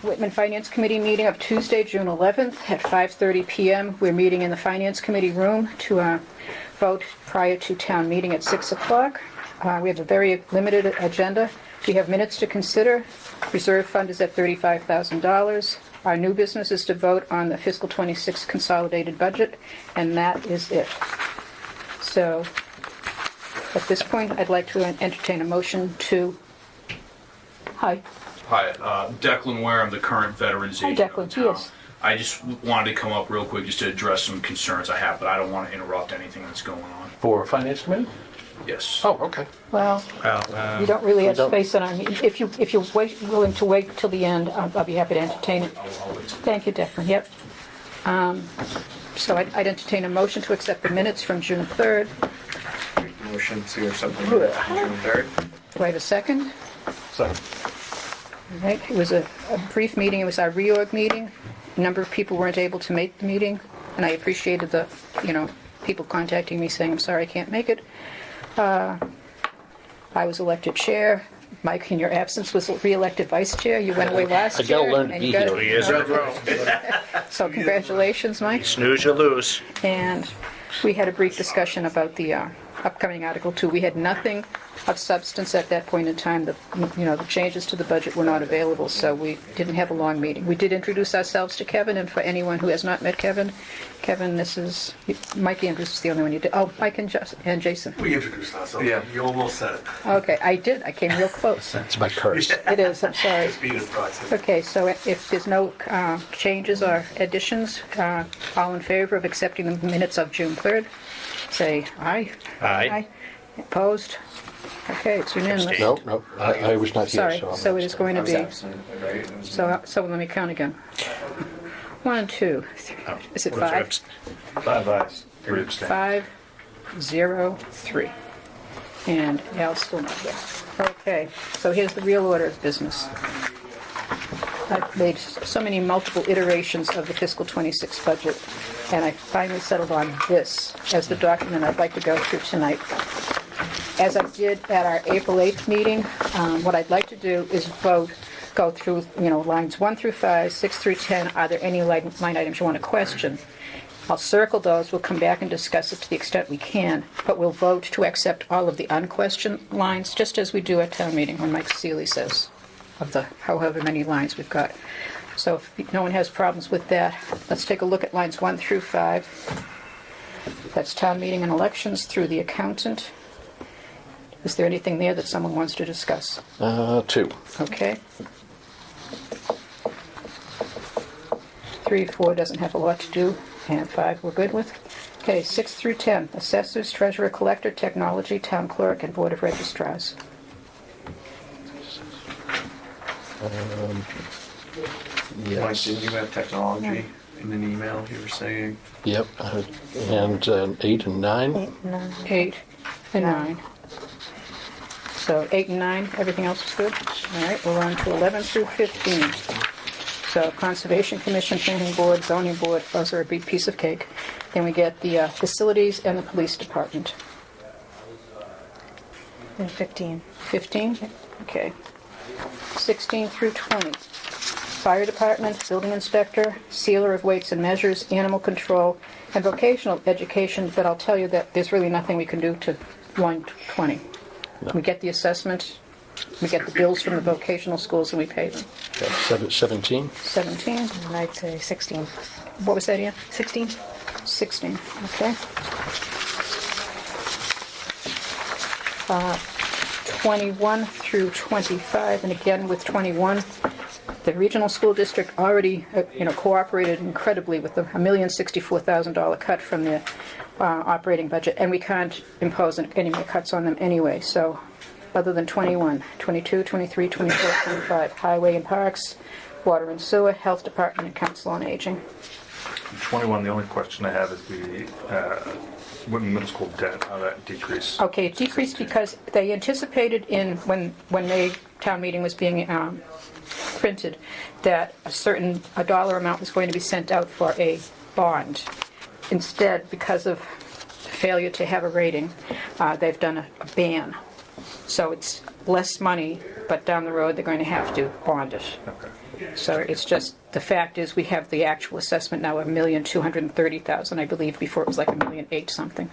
Whitman Finance Committee meeting of Tuesday, June 11th at 5:30 p.m. We're meeting in the Finance Committee room to vote prior to town meeting at 6 o'clock. We have a very limited agenda. We have minutes to consider. Reserve fund is at $35,000. Our new business is to vote on the fiscal 26 consolidated budget, and that is it. So at this point, I'd like to entertain a motion to... Hi, Declan Ware, I'm the current veterans agent of the Declan, town. yes. I just wanted to come up real quick just to address some concerns I have, but I don't want to interrupt anything that's going on. For Finance Committee? Yes. Oh, okay. well, you don't really have space on our... If you're willing to wait till the end, I'll be happy to entertain it. I'll wait. Thank you, Declan. Yep. So I'd entertain a motion to accept the minutes from June 3rd. Motion to accept the minutes from June 3rd. Do I have a second? Second. All right. It was a brief meeting. It was our reorg meeting. A number of people weren't able to make the meeting, and I appreciated the, people contacting me saying, I'm sorry, I can't make it. I was elected chair. Mike, in your absence, was re-elected vice chair. You went away last year. I gotta learn to and be you got- here. He is in a row. So congratulations, Mike. Snooze, you lose. And we had a brief discussion about the upcoming Article 2. We had nothing of substance at that point in time. The changes to the budget were not available, so we didn't have a long meeting. We did introduce ourselves to Kevin, and for anyone who has not met Kevin, this is Mike Andrews is the only one you did. Oh, Mike and Jason. We introduced ourselves. Yeah. You almost said it. Okay, I did. I came real close. It's my curse. It is. I'm sorry. Speed of process. Okay, so if there's no changes or additions, all in favor of accepting the minutes of June 3rd, say aye. Aye. Opposed? Okay, it's unanimous. No, I was not here, Sorry, so... so it is going to I was be, absent, right? so let me count again. 1, 2, 3, is it 5? 5 ayes, 3 abstain. 5, 0, 3. And Al's still not here. Okay, so here's the real order of business. I've made so many multiple iterations of the fiscal 26 budget, and I finally settled on this as the document I'd like to go through tonight. As I did at our April 8th meeting, what I'd like to do is go through, lines 1 through 5, 6 through 10. Are there any line items you want to question? I'll circle those. We'll come back and discuss it to the extent we can, but we'll vote to accept all of the unquestioned lines, just as we do at town meeting when Mike Seeley says, of the however many lines we've got. So if no one has problems with that, let's take a look at lines 1 through 5. That's town meeting and elections through the accountant. Is there anything there that someone wants to discuss? 2. Okay. 3, 4 doesn't have a lot to do, and 5 we're good with. Okay, 6 through 10, assessors, treasurer, collector, technology, town clerk, and board of registrars. Mike, Yes. didn't you have technology in an email you were saying? Yep, and 8 and 9. 8 and 9. So 8 and 9, everything else is good? All right, we're on to 11 through 15. So Conservation Commission, Planning Board, Zoning Board, those are a big piece of cake. Then we get the facilities and the police department. And 15. 15? Okay. 16 through 20. Fire department, building inspector, sealer of weights and measures, animal control, and vocational education, but I'll tell you that there's really nothing we can do to line 20. We get the assessment, we get the bills from the vocational schools, and we pay them. 17. 17. And I'd say 16. What was that, Ian? 16? 16, okay. 21 through 25, and again with 21, the regional school district already, cooperated incredibly with the $1,064,000 cut from the operating budget, and we can't impose any more cuts on them anyway. So, other than 21, 22, 23, 24, 25, highway and parks, water and sewer, health department, and council on aging. 21, the only question I have is the Whitman Middle School debt, how that decreased. Okay, it decreased because they anticipated when the town meeting was being printed that a dollar amount was going to be sent out for a bond. Instead, because of failure to have a rating, they've done a ban. So it's less money, but down the road they're going to have to bond it. Okay. So it's just, the fact is, we have the actual assessment now of $1,230,000, I believe. Before it was like $1,008,000 something.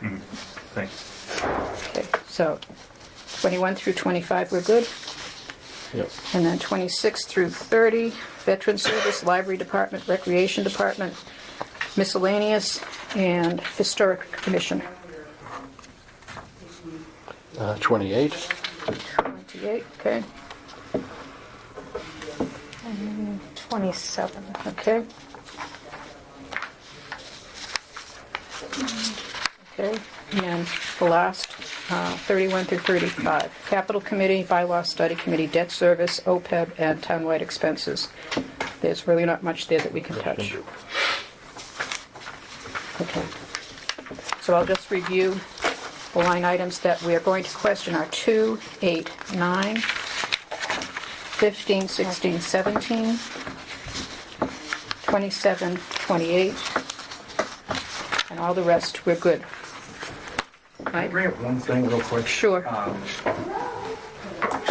Thanks. Okay, so 21 through 25, we're good? Yep. And then 26 through 30, Veteran Service, Library Department, Recreation Department, Miscellaneous, and Historic Commission. 28. 28, okay, 27. okay. Okay, and the last, 31 through 35, Capital Committee, Bylaw Study Committee, Debt Service, OPEB, and Townwide Expenses. There's really not much there that we can touch. Okay. So I'll just review the line items that we are going to question are 2, 8, 9, 15, 16, 17, 27, 28, and all the rest, we're good. Can I Right? bring up one thing real quick? Sure.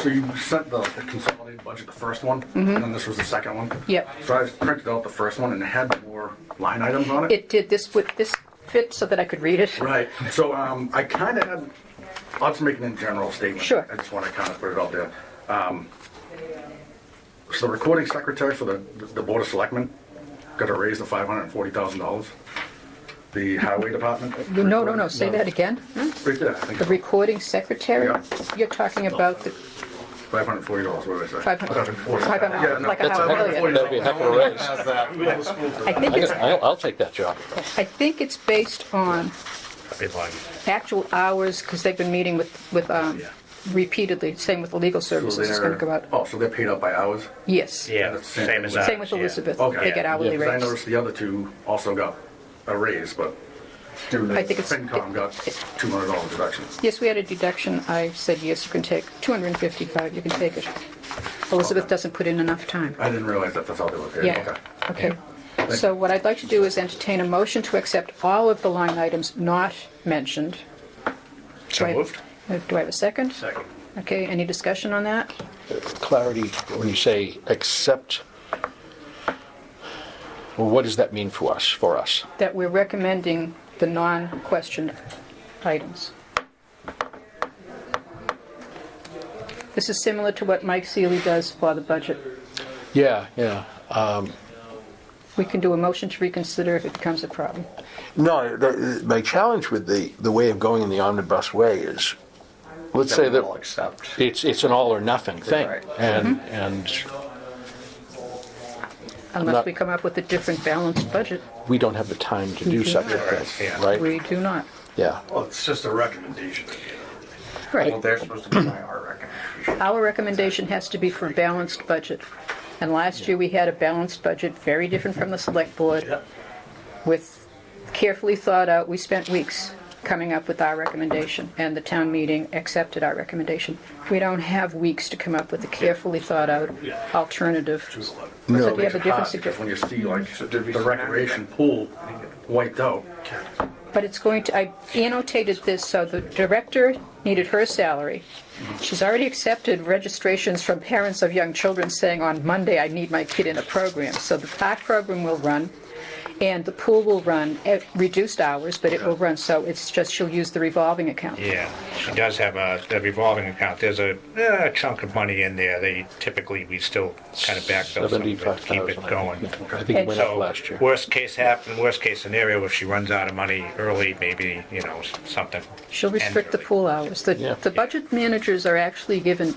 So you sent the consolidated budget, the first one, and then this was the second one? Yep. So I printed out the first one and it had more line items on it? It did, this fit so that I could read it. Right. So I kind of had, I'll just make it in general statement. Sure. I just want to kind of put it out there. So the recording secretary for the Board of Selectmen got a raise of $540,000. The highway department. No, say that again. Right there, I think. The recording secretary? Yeah. You're talking about the $540, what did I say? 500, Yeah, no, like a half That'd million. be a heck of a raise. I think it's, I'll take that job. I think it's based on Big line. actual hours, because they've been meeting with repeatedly, same with the legal services, it's going to go out. Oh, so they're paid out by hours? Yes. Yeah, That's same as ours. Same with yeah. Elizabeth, Okay. they get hourly Because I rates. noticed the other two also got a raise, but I think it's- FinCom got $200 deduction. Yes, we had a deduction, I said, yes, you can take 255, you can take it. Elizabeth doesn't put in enough time. I didn't realize that that's how they were paid. Yeah, Okay. okay. So what I'd like to do is entertain a motion to accept all of the line items not mentioned. So Do I- moved. Do I have a second? Second. Okay, any discussion on that? Clarity, when you say accept, well, what does that mean for us? That we're recommending the non-questioned items. This is similar to what Mike Seeley does for the budget. Yeah. We can do a motion to reconsider if it becomes a problem. No, my challenge with the way of going in the omnibus way is, let's say That we'll that accept. it's an all or nothing thing. Right. And Unless Not- we come up with a different balanced budget. we don't have the time to do such a thing, right? We do not. Yeah. Well, it's just a recommendation. Right. Well, they're supposed to be my our recommendation. Our recommendation has to be for a balanced budget. And last year, we had a balanced budget, very different from the select board, Yep. with carefully thought out, we spent weeks coming up with our recommendation, and the town meeting accepted our recommendation. We don't have weeks to come up with a carefully thought out alternative. No. So we have a different Because suggestion. when you see like the recreation pool wiped out, But it's going to, I annotated this, so the director needed her salary. She's already accepted registrations from parents of young children saying, on Monday, I need my kid in a program. So the park program will run, and the pool will run at reduced hours, but it will run, so it's just, she'll use the revolving account. Yeah, she does have a revolving account. There's a chunk of money in there. We still kind of backfill some to keep 75,000. it going. I think it went up So last year. worst case scenario, if she runs out of money early, maybe, something. She'll restrict the pool hours. Yeah. The budget managers are actually given,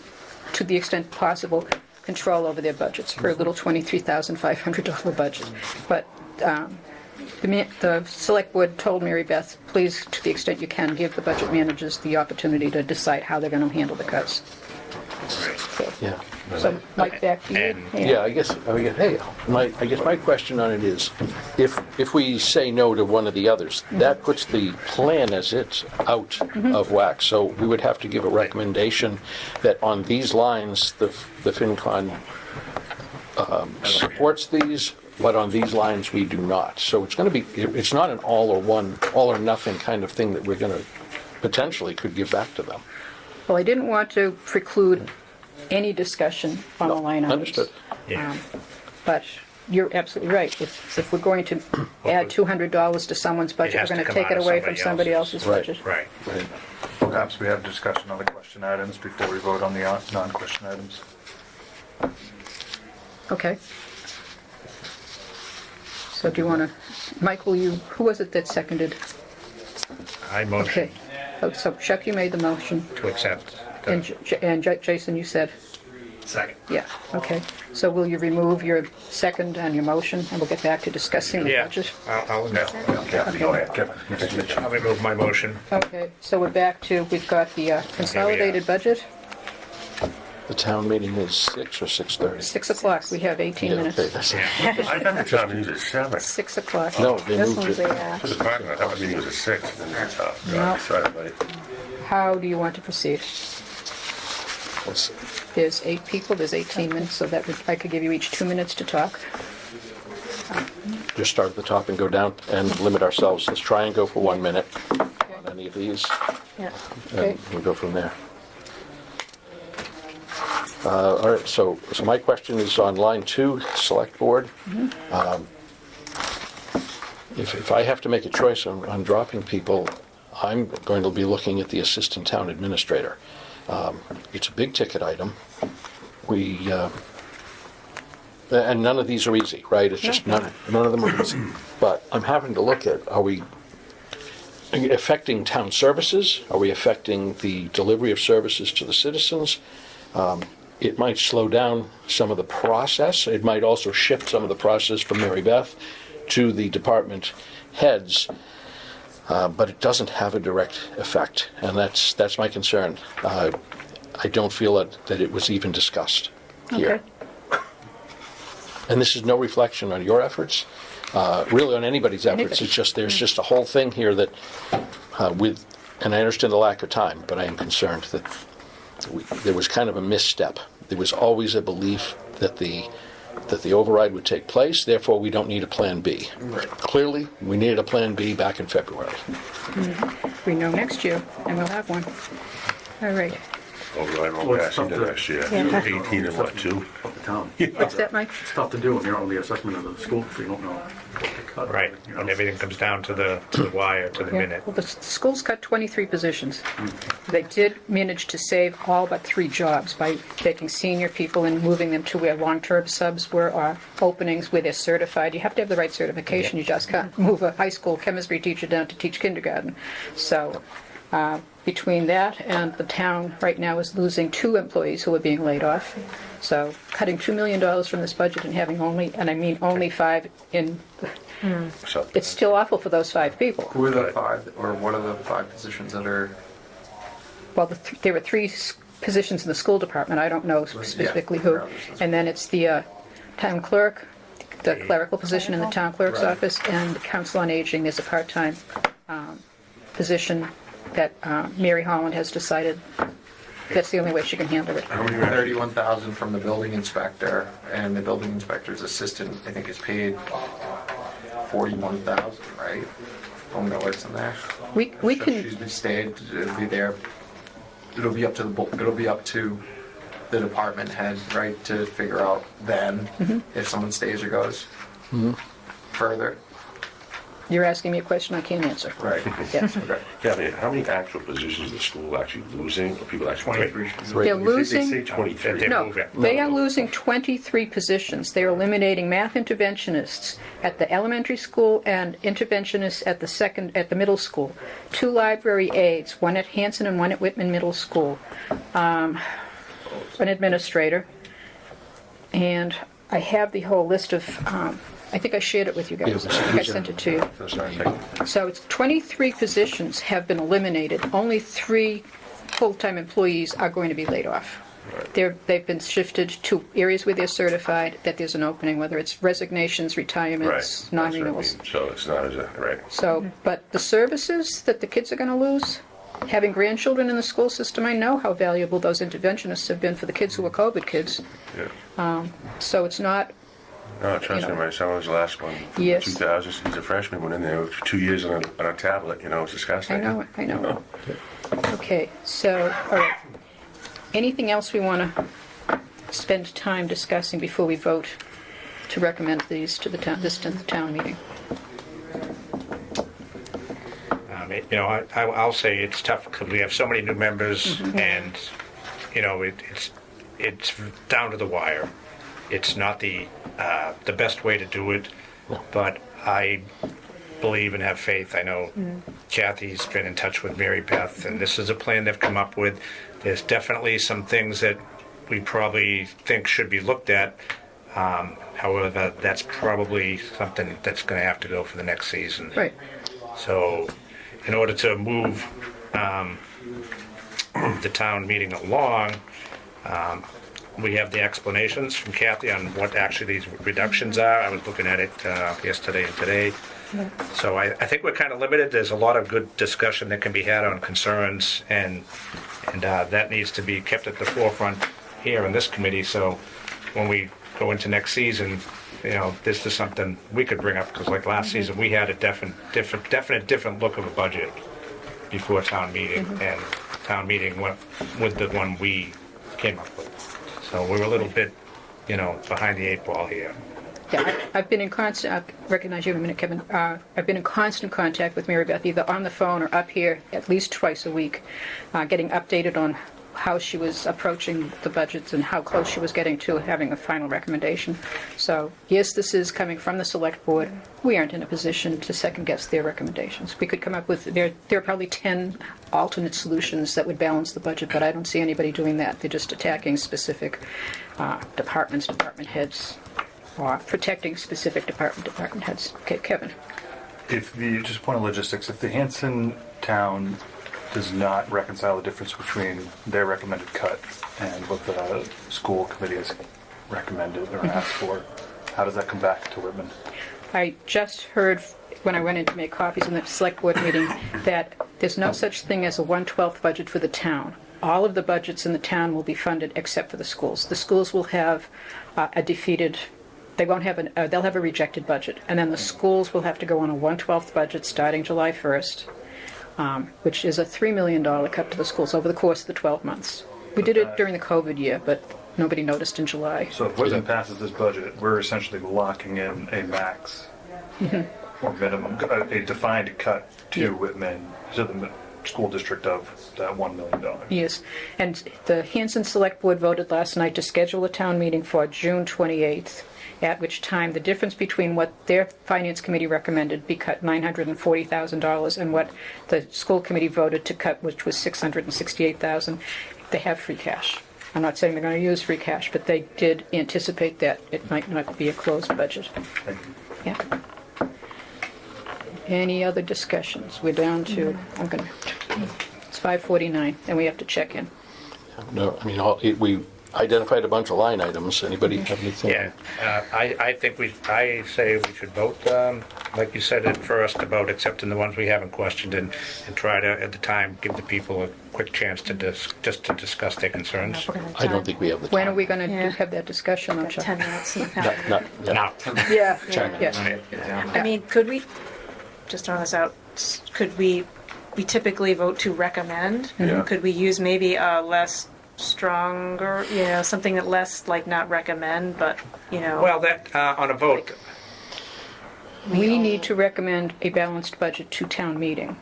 to the extent possible, control over their budgets for a little $23,500 budget. But the select board told Mary Beth, please, to the extent you can, give the budget managers the opportunity to decide how they're going to handle the cuts. Yeah. So, Mike, back to you. And- Yeah, I guess my question on it is, if we say no to one of the others, that puts the plan as it's out of whack. So we would have to give a recommendation that on these lines, the FinCon supports these, but on these lines we do not. So it's going to be, it's not an all or nothing kind of thing that we're going to potentially could give back to them. Well, I didn't want to preclude any discussion on the line items. Understood. Yeah. But you're absolutely right. If we're going to add $200 to someone's budget, has we're to going to come take out it of away from somebody somebody else's. else's Right. budget. Right. Perhaps we have discussion on the question items before we vote on the non-question items. Okay. So do you want to, Mike, who was it that seconded? I Okay. motion Oh, so Chuck, you made the motion, to accept. and Jason, you said? Second. Yeah, okay. So will you remove your second and your motion, and we'll get back to discussing the Yeah, budget? I'll remove my motion. Okay, so we're back to, we've got the consolidated budget, The town meeting is 6 or 6:30? 6 o'clock, we have 18 Yeah, minutes. okay, that's, I thought the town meeting was at 7. 6 o'clock. no, they This moved one's it. a, For the parking lot, I thought the meeting was at 6. Oh, No. God, sorry, buddy. How do you want to proceed? Let's- There's 8 people, there's 18 minutes, so that would, I could give you each 2 minutes to talk. Just start at the top and go down and limit ourselves. Let's try and go for 1 minute on any of these, yeah. Okay. and we'll go from there. All right, so my question is on line 2, Select Board. If I have to make a choice on dropping people, I'm going to be looking at the Assistant Town Administrator. It's a big ticket item. And none of these are easy, right? It's just none of them are easy. But I'm having to look at, are we affecting town services? Are we affecting the delivery of services to the citizens? It might slow down some of the process. It might also shift some of the process from Mary Beth to the department heads. But it doesn't have a direct effect, and that's my concern. I don't feel that it was even discussed here. Okay. And this is no reflection on your efforts, really on anybody's efforts. Anybody. It's just, there's just a whole thing here that and I understand the lack of time, but I am concerned that there was kind of a misstep. There was always a belief that the override would take place, therefore we don't need a Plan B. Clearly, we needed a Plan B back in February. We know next year, and we'll have one. All right. Override won't Well, pass it's tough into to- next year. Yeah. 18 and what, 2? Of the town. What's that, Mike? It's tough to do when you're on the assessment of the school, so you don't know what to cut. Right, you know. and everything comes down to the wire, to the Yeah. minute. Well, the schools cut 23 positions. They did manage to save all but 3 jobs by taking senior people and moving them to where long-term subs were, or openings where they're certified. You have to have the right certification. You just can't move a high school chemistry teacher down to teach kindergarten. So between that and the town right now is losing 2 employees who are being laid off. So cutting $2 million from this budget and having only, and I mean only 5 in, So, it's still awful for those 5 people. Who are the 5, or what are the 5 positions that are? Well, there were 3 positions in the school department. I don't know specifically who. And then it's the town clerk, the clerical position in the town clerk's Right. office, and the council on aging. There's a part-time position that Mary Holland has decided that's the only way she can handle it. how many are 31,000 from the building inspector, and the building inspector's assistant, I think, is paid 41,000, right? Home that works in there. We So can, she's been stayed, it'll be there, it'll be up to it'll be up to the department head, right, to figure out then if someone stays or goes further. you're asking me a question I can't answer. Right. Yes. Okay. Kevin, how many actual positions is the school actually losing, or people actually? 23. They're They losing. say 23. They're No, moving. they are losing 23 positions. They are eliminating math interventionists at the elementary school and interventionists at the middle school. 2 library aides, one at Hanson and one at Whitman Middle School. An administrator. And I have the whole list of, I think I shared it with you guys. I think I sent it to you. That's not like- So it's 23 positions have been eliminated. Only 3 full-time employees are going to be laid off. They've been shifted to areas where they're certified, that there's an opening, whether it's resignations, Right. retirements, That's what I non-renewals. mean. So it's not as a, right. So, but the services that the kids are going to lose, having grandchildren in the school system, I know how valuable those interventionists have been for the kids who were COVID kids. Yeah. So it's not, No, trust me, my son was the last one. Yes. 2000, he's a freshman, went in there with 2 years on a tablet, you know, it's disgusting. I know. Okay, so, all right. Anything else we want to spend time discussing before we vote to recommend these to the town, this to the town meeting? I'll say it's tough because we have so many new members, and it's down to the wire. It's not the best way to do it, but I believe and have faith. I know Kathy's been in touch with Mary Beth, and this is a plan they've come up with. There's definitely some things that we probably think should be looked at. However, that's probably something that's going to have to go for the next season. Right. So, in order to move the town meeting along, we have the explanations from Kathy on what actually these reductions are. I was looking at it yesterday and today. So I think we're kind of limited. There's a lot of good discussion that can be had on concerns, and that needs to be kept at the forefront here in this committee. So when we go into next season, this is something we could bring up, because like last season, we had a definite different look of a budget before town meeting, and town meeting went with the one we came up with. So we're a little bit, behind the 8 ball here. Yeah, I've been in constant, I recognize you in a minute, Kevin. I've been in constant contact with Mary Beth, either on the phone or up here at least twice a week, getting updated on how she was approaching the budgets and how close she was getting to having a final recommendation. So, yes, this is coming from the select board. We aren't in a position to second-guess their recommendations. We could come up with, there are probably 10 alternate solutions that would balance the budget, but I don't see anybody doing that. They're just attacking specific departments, department heads, or protecting specific department heads. Okay, Kevin. Just a point of logistics, if the Hanson town does not reconcile the difference between their recommended cut and what the school committee has recommended or asked for, how does that come back to Whitman? I just heard when I went in to make copies in the select board meeting that there's no such thing as a 1/12 budget for the town. All of the budgets in the town will be funded except for the schools. The schools will have they won't have they'll have a rejected budget, and then the schools will have to go on a 1/12 budget starting July 1st, which is a $3 million cut to the schools over the course of the 12 months. We did it during the COVID year, but nobody noticed in July. So if Whitman passes this budget, we're essentially locking in a max or minimum, a defined cut to Whitman, to the school district of that $1 million. Yes, and the Hanson Select Board voted last night to schedule a town meeting for June 28th, at which time the difference between what their Finance Committee recommended be cut $940,000 and what the school committee voted to cut, which was $668,000, they have free cash. I'm not saying they're going to use free cash, but they did anticipate that it might not be a closed budget. Thank you. Yeah. Any other discussions? We're down to, it's 5:49, and we have to check in. No, I mean, we identified a bunch of line items. Anybody have anything? Yeah, I say we should vote, like you said at first, about accepting the ones we haven't questioned, and try to, at the time, give the people a quick chance to just to discuss their concerns. I don't think we have the time. When are we going to Yeah. have that discussion on Got Chuck? 10 minutes in the Not, packet. not, yeah. Now, Yeah, Check. yeah. I mean, could we, just throwing this out, could we typically vote to recommend? Yeah. Could we use maybe a less stronger, something that less like not recommend, but, well, that, on a vote, We need to recommend a balanced budget to town meeting.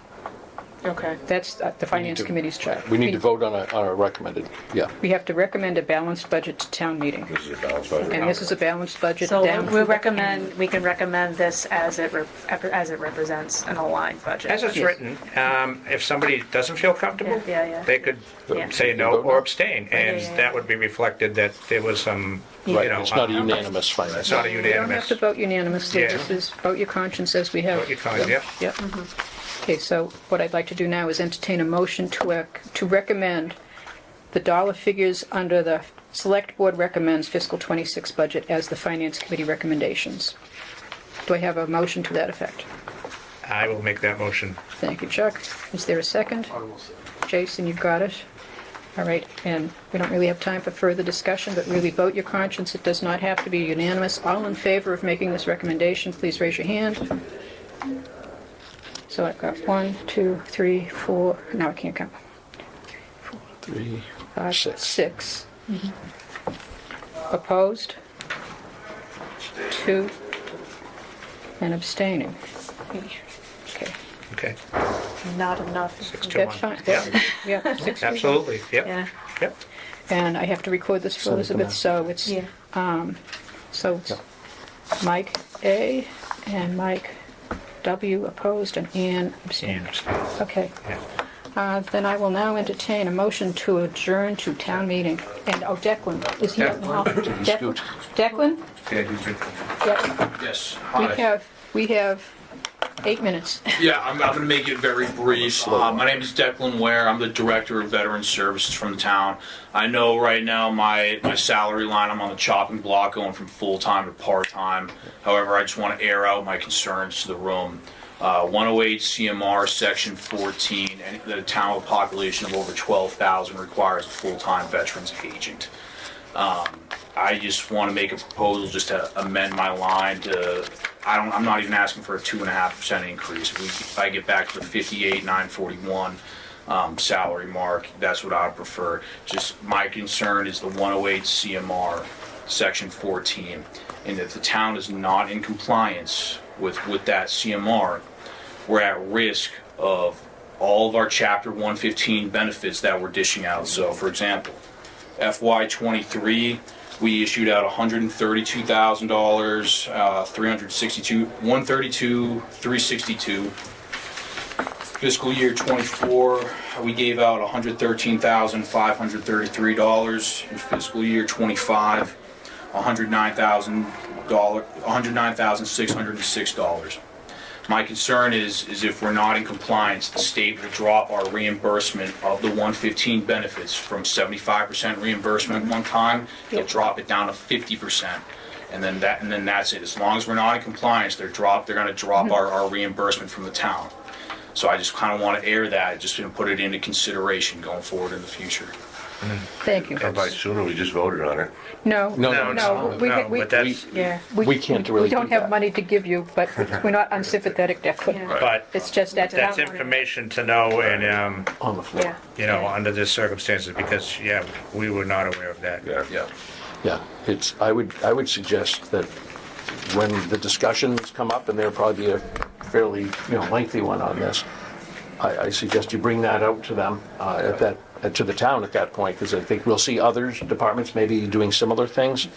okay. That's the Finance to- Committee's job. We need to vote on a recommended, yeah. We have to recommend a balanced budget to town meeting. This is a balanced budget. And this is a balanced budget So down. we can recommend this as it represents an aligned budget. as it's Yes. written, if somebody doesn't feel comfortable, Yeah. they could Yeah. say no or abstain, and yeah. that would be reflected that there was some, Right, it's not a unanimous finance. It's not a You don't have unanimous. to vote unanimously. Yeah. This is vote your conscience as we have. Vote your conscience, yep. Yep. Okay, so what I'd like to do now is entertain a motion to recommend the dollar figures under the Select Board recommends fiscal 26 budget as the Finance Committee recommendations. Do I have a motion to that effect? I will make that motion. Thank you, Chuck. Is there a second? Jason, you've got it. All right, and we don't really have time for further discussion, but really vote your conscience. It does not have to be unanimous. All in favor of making this recommendation, please raise your hand. So I've got 1, 2, 3, 4, no, I can't count. 3, 5, 6. 6. Opposed? 2, and abstaining. Okay, Okay. Not enough. 6 to that's 1. fine. Yeah, Yeah, 6 to 1. absolutely, yep, Yeah. yep. And I have to record this for Send it to Elizabeth, Matt. so it's, Yeah. so it's Mike A and Mike W opposed and Ann abstaining. Okay. Yeah. Then I will now entertain a motion to adjourn to town meeting. And, oh, Declan, is he out now? Declan? Declan? Yeah, he's good. Yep. Yes. We have 8 minutes. Yeah, I'm going to make it very brief. My name is Declan Ware. I'm the Director of Veteran Services from the town. I know right now my salary line, I'm on the chopping block going from full-time to part-time. However, I just want to air out my concerns to the room. 108 CMR Section 14, and the town with a population of over 12,000 requires a full-time veterans agent. I just want to make a proposal just to amend my line to, I'm not even asking for a 2.5% increase. If I get back to the 58,941 salary mark, that's what I would prefer. Just my concern is the 108 CMR Section 14, and if the town is not in compliance with that CMR, we're at risk of all of our Chapter 115 benefits that we're dishing out. So, for example, FY23, we issued out $132,000, 132,362. Fiscal year 24, we gave out $113,533. In fiscal year 25, $109,606. My concern is if we're not in compliance, the state will drop our reimbursement of the 115 benefits from 75% reimbursement one time. They'll drop it down to 50%, and then that's it. As long as we're not in compliance, they're going to drop our reimbursement from the town. So I just kind of want to air that, just to put it into consideration going forward in the future. Thank you. How about sooner, we just voted on it. No, No, No, but that's, yeah. We can't really We do don't have that. money to give you, but we're not unsympathetic, Declan. Yeah. but It's just that. that's information to know and, On the floor. Yeah. you know, under the circumstances, because, yeah, we were not aware of that. Yeah. Yeah, I would suggest that when the discussions come up, and there'll probably be a fairly, lengthy one on this, I suggest you bring that out to them, to the town at that point, because I think we'll see other departments maybe doing similar things.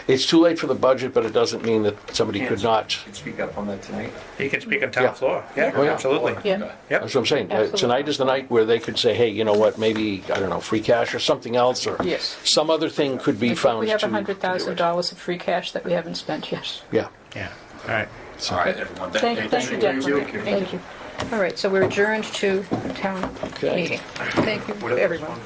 It's too late for the budget, but it doesn't mean that somebody could not. Can speak up on that tonight. You can speak on town Yeah. floor. Yeah, Oh, yeah. absolutely. Yeah. Yep. That's what I'm saying. Absolutely. Tonight is the night where they could say, hey, you know what, maybe, I don't know, free cash or something else, or Yes. some other thing could be I think found we have to do it. $100,000 of free cash that we haven't spent yet. Yeah. Yeah, all right. All right, everyone. Thank you, Declan. Thank you. All right, so we're adjourned to town Okay. meeting. Thank you, everyone.